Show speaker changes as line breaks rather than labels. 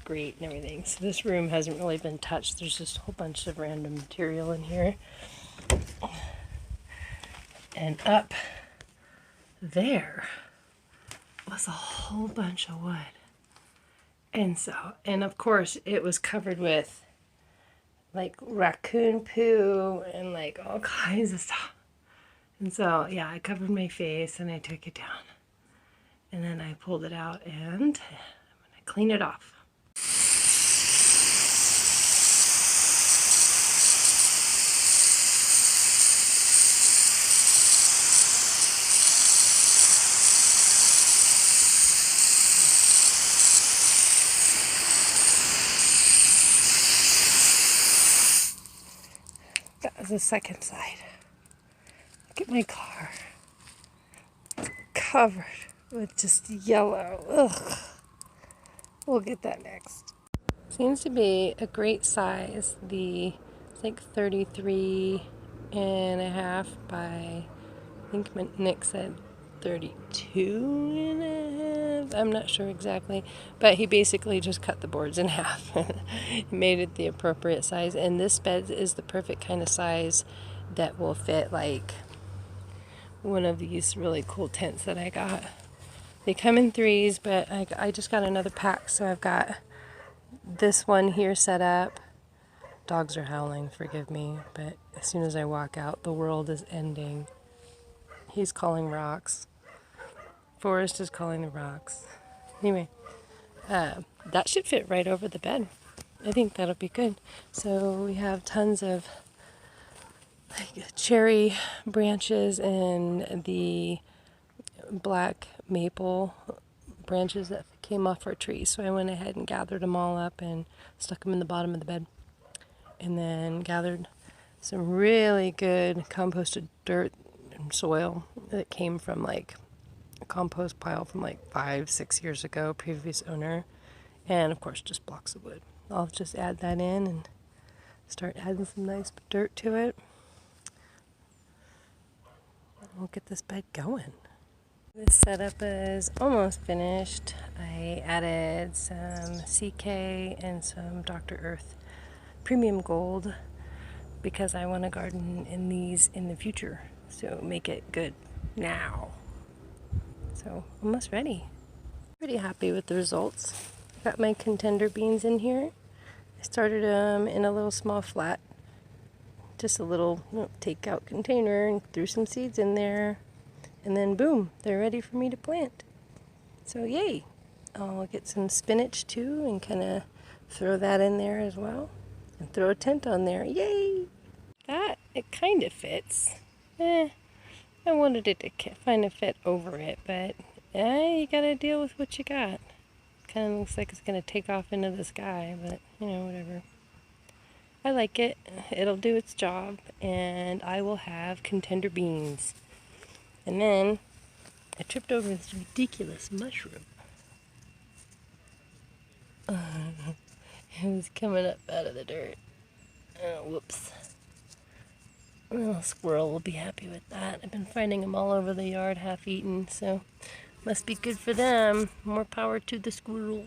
great and everything. So this room hasn't really been touched. There's just a whole bunch of random material in here. And up there was a whole bunch of wood. And of course it was covered with like raccoon poo and like all kinds of stuff. And so, yeah, I covered my face and I took it down. And then I pulled it out and I'm gonna clean it off. That was the second side. Look at my car. It's covered with just yellow. Ugh. We'll get that next. Seems to be a great size. It's like 33 and a half by, I think Nick said 32 and a half. I'm not sure exactly, but he basically just cut the boards in half. Made it the appropriate size, and this bed is the perfect kind of size that will fit like one of these really cool tents that I got. They come in threes, but I just got another pack, so I've got this one here set up. Dogs are howling, forgive me, but as soon as I walk out, the world is ending. He's calling rocks. Forrest is calling the rocks. Anyway, that should fit right over the bed. I think that'll be good. So we have tons of like cherry branches and the black maple branches that came off our tree. So I went ahead and gathered them all up and stuck them in the bottom of the bed. And then gathered some really good composted dirt and soil that came from like a compost pile from like 5-6 years ago, previous owner. And of course, just blocks of wood. I'll just add that in and start adding some nice dirt to it. We'll get this bed going. This setup is almost finished. I added some CK and some Dr. Earth Premium Gold because I want to garden in these in the future. So make it good now. So almost ready. Pretty happy with the results. Got my contender beans in here. I started them in a little small flat. Just a little takeout container and threw some seeds in there. And then boom, they're ready for me to plant. So yay. I'll get some spinach too and kind of throw that in there as well. And throw a tent on there. Yay! That, it kind of fits. I wanted it to kind of fit over it, but you gotta deal with what you got. Kind of looks like it's gonna take off into the sky, but whatever. I like it. It'll do its job, and I will have contender beans. And then I tripped over this ridiculous mushroom. It was coming up out of the dirt. Oh, whoops. A little squirrel will be happy with that. I've been finding them all over the yard, half eaten, so must be good for them. More power to the squirrel.